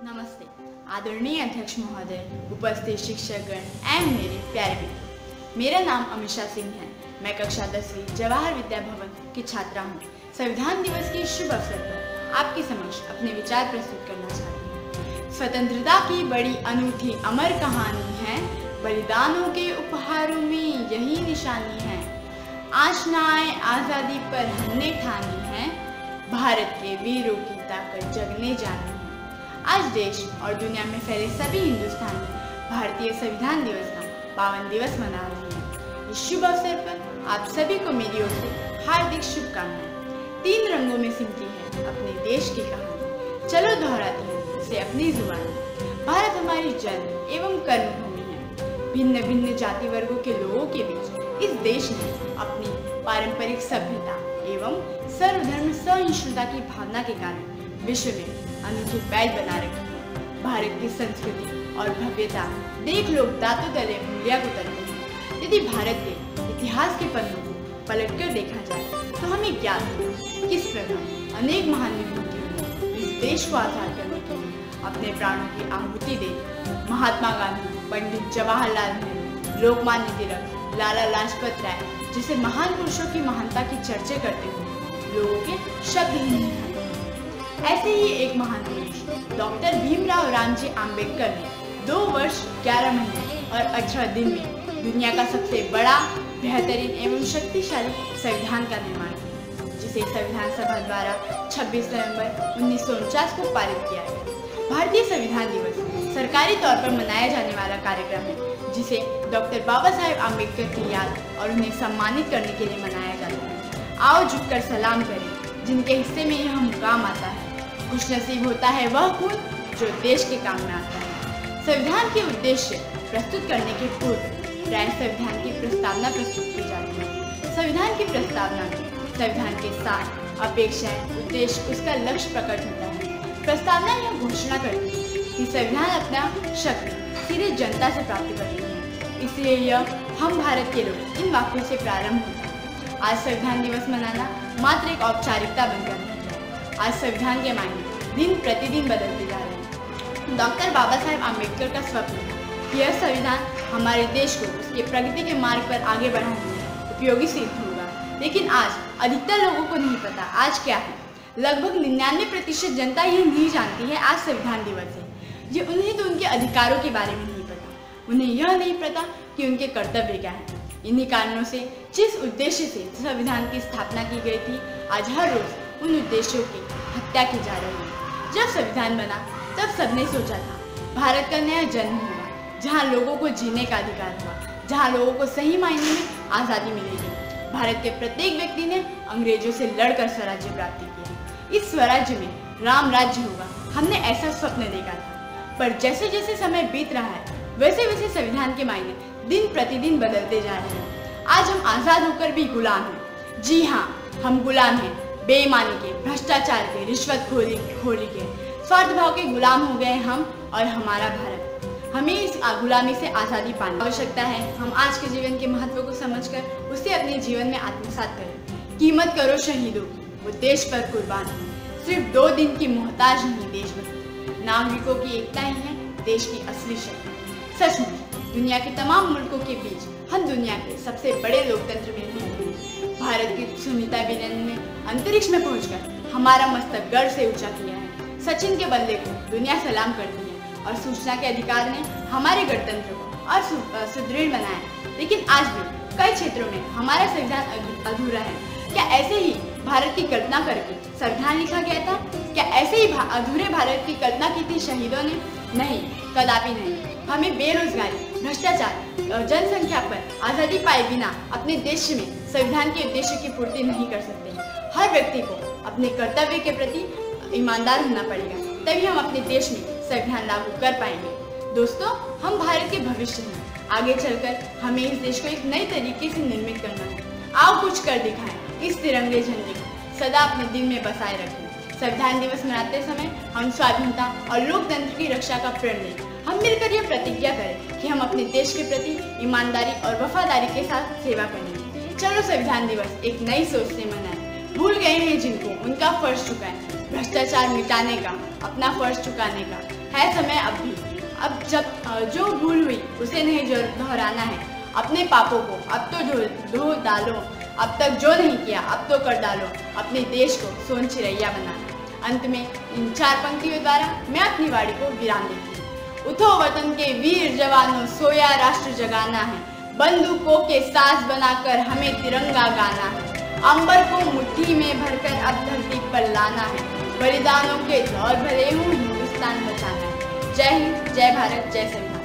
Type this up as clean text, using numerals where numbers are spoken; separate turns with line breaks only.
नमस्ते आदरणीय अध्यक्ष महोदय, उपस्थित शिक्षकगण एवं मेरे प्यारे मित्र। मेरा नाम अमीषा सिंह है। मैं कक्षा 10वीं जवाहर विद्या भवन की छात्रा हूँ। संविधान दिवस के शुभ अवसर पर आपके समक्ष अपने विचार प्रस्तुत करना चाहती हूँ। स्वतंत्रता की बड़ी अनूठी अमर कहानी है, बलिदानों के उपहारों में यही निशानी है। आशनाएं आज़ादी पर हमने ठानी है, भारत के वीरों की ताकत जगने जानी है। आज देश और दुनिया में फैले सभी हिंदुस्तानी भारतीय संविधान दिवस का पावन दिवस मना रहे हैं। इस शुभ अवसर पर आप सभी को मेरी ओर से हार्दिक शुभकामनाएं। 3 रंगों में सिमटी है अपने देश की कहानी, चलो दोहराते हैं इसे अपनी जुबानी। भारत हमारी जन्म एवं कर्म भूमि है। भिन्न भिन्न जाति वर्गों के लोगों के बीच इस देश ने अपनी पारंपरिक सभ्यता एवं सर्वधर्म सहिष्णुता की भावना के कारण विश्व में अनूठी पहल बना रखी है। भारत की संस्कृति और भव्यता देख लोग दांतों तले उंगलियां कुतरते हैं। यदि भारत के इतिहास के पन्नों को पलटकर देखा जाए तो हमें ज्ञात होगा किस प्रकार अनेक महान विभूतियों ने इस देश को आजाद करने के लिए अपने प्राणों की आहुति दी। महात्मा गांधी, पंडित जवाहरलाल नेहरू, लोकमान्य तिलक, लाला लाजपत राय जैसे महान पुरुषों की महानता की चर्चा करते हुए लोगों के शब्द ही नहीं आते। ऐसे ही एक महान पुरुष डॉक्टर भीमराव रामजी आम्बेडकर ने 2 वर्ष 11 महीने और 18 दिन में दुनिया का सबसे बड़ा, बेहतरीन एवं शक्तिशाली संविधान का निर्माण किया, जिसे संविधान सभा द्वारा 26 नवंबर 1949 को पारित किया गया। भारतीय संविधान दिवस सरकारी तौर पर मनाया जाने वाला कार्यक्रम है, जिसे डॉक्टर बाबा साहेब आम्बेडकर की याद और उन्हें सम्मानित करने के लिए मनाया जाता है। आओ झुककर सलाम करें जिनके हिस्से में यह मुकाम आता है। खुशनसीब होता है वह खून जो देश के काम में आता है। संविधान के उद्देश्य प्रस्तुत करने के पूर्व प्राय संविधान की प्रस्तावना प्रस्तुत की जाती है। संविधान की प्रस्तावना में संविधान के सार, अपेक्षाएं, उद्देश्य, उसका लक्ष्य प्रकट होता है। प्रस्तावना यह घोषणा करती है कि संविधान अपना शक्ति सीधे जनता से प्राप्त करती है, इसलिए यह हम भारत के लोग इन वाक्यों से प्रारंभ होता है। आज संविधान दिवस मनाना मात्र एक औपचारिकता बनकर नहीं है। आज संविधान के मायने दिन प्रतिदिन बदलते जा रहे हैं। डॉक्टर बाबा साहेब आम्बेडकर का स्वप्न था कि यह संविधान हमारे देश को उसके प्रगति के मार्ग पर आगे बढ़ाने में उपयोगी सिद्ध होगा, लेकिन आज अधिकतर लोगों को नहीं पता आज क्या है। लगभग 99% जनता यह नहीं जानती है आज संविधान दिवस है। ये उन्हें तो उनके अधिकारों के बारे में नहीं पता, उन्हें यह नहीं पता कि उनके कर्तव्य क्या है। इन्हीं कारणों से जिस उद्देश्य से संविधान की स्थापना की गई थी, आज हर रोज उन उद्देश्यों की हत्या की जा रही है। जब संविधान बना तब सबने सोचा था भारत का नया जन्म होगा, जहां लोगों को जीने का अधिकार होगा, जहां लोगों को सही मायने में आज़ादी मिलेगी। भारत के प्रत्येक व्यक्ति ने अंग्रेजों से लड़कर स्वराज्य प्राप्त किया। इस स्वराज्य में राम राज्य होगा, हमने ऐसा स्वप्न देखा था। पर जैसे जैसे समय बीत रहा है वैसे वैसे संविधान के मायने दिन प्रतिदिन बदलते जा रहे हैं। आज हम आज़ाद होकर भी गुलाम हैं। जी हाँ, हम गुलाम हैं, बेईमानी के, भ्रष्टाचार के, रिश्वतखोरी के, स्वार्थ भाव के गुलाम हो गए हम और हमारा भारत। हमें इस गुलामी से आज़ादी पाने की आवश्यकता है। हम आज के जीवन के महत्व को समझकर उसे अपने जीवन में आत्मसात करें। कीमत करो शहीदों की, वो देश पर कुर्बान हुए। सिर्फ 2 दिन की मोहताज नहीं देशभक्ति, नागरिकों की एकता ही है देश की असली शक्ति। सचमुच दुनिया के तमाम मुल्कों के बीच हम दुनिया के सबसे बड़े लोकतंत्र में रहते हैं। भारत की सुनीता विलियम ने अंतरिक्ष में पहुंचकर हमारा मस्तक गर्व से ऊंचा किया है। सचिन के बल्ले को दुनिया सलाम करती है और सूचना के अधिकार ने हमारे गणतंत्र को और सुदृढ़ बनाया। लेकिन आज भी कई क्षेत्रों में हमारा संविधान अधूरा है। क्या ऐसे ही भारत की कल्पना करके संविधान लिखा गया था? क्या ऐसे ही अधूरे भारत की कल्पना की थी शहीदों ने? नहीं, कदापि नहीं। हमें बेरोजगारी, भ्रष्टाचार और जनसंख्या पर आज़ादी पाए बिना अपने देश में संविधान के उद्देश्य की पूर्ति नहीं कर सकते। हर व्यक्ति को अपने कर्तव्य के प्रति ईमानदार होना पड़ेगा, तभी हम अपने देश में संविधान लागू कर पाएंगे। दोस्तों, हम भारत के भविष्य हैं। आगे चलकर हमें इस देश को एक नए तरीके से निर्मित करना है। आओ कुछ कर दिखाएं। इस तिरंगे झंडे को सदा अपने दिल में बसाए रखें। संविधान दिवस मनाते समय हम स्वाधीनता और लोकतंत्र की रक्षा का प्रण लें। हम मिलकर यह प्रतिज्ञा करें कि हम अपने देश के प्रति ईमानदारी और वफादारी के साथ सेवा करेंगे। चलो संविधान दिवस एक नई सोच से मनाएं। भूल गए हैं जिनको, उनका फर्ज चुकाएं। भ्रष्टाचार मिटाने का, अपना फर्ज चुकाने का, है समय अब भी। अब जब जो भूल हुई उसे नहीं दोहराना है। अपने पापों को अब तो धो डालो, अब तक जो नहीं किया अब तो कर डालो, अपने देश को सोन चिरैया बनाना। अंत में इन 4 पंक्तियों द्वारा मैं अपनी वाणी को विराम देती हूँ। उठो वतन के वीर जवानों, सोया राष्ट्र जगाना है, बंदूकों के साज बनाकर हमें तिरंगा गाना है, अंबर को मुट्ठी में भरकर अब धरती पर लाना है, बलिदानों के दौर भरे हूँ हिंदुस्तान बचाना है। जय हिंद, जय भारत, जय संविधान।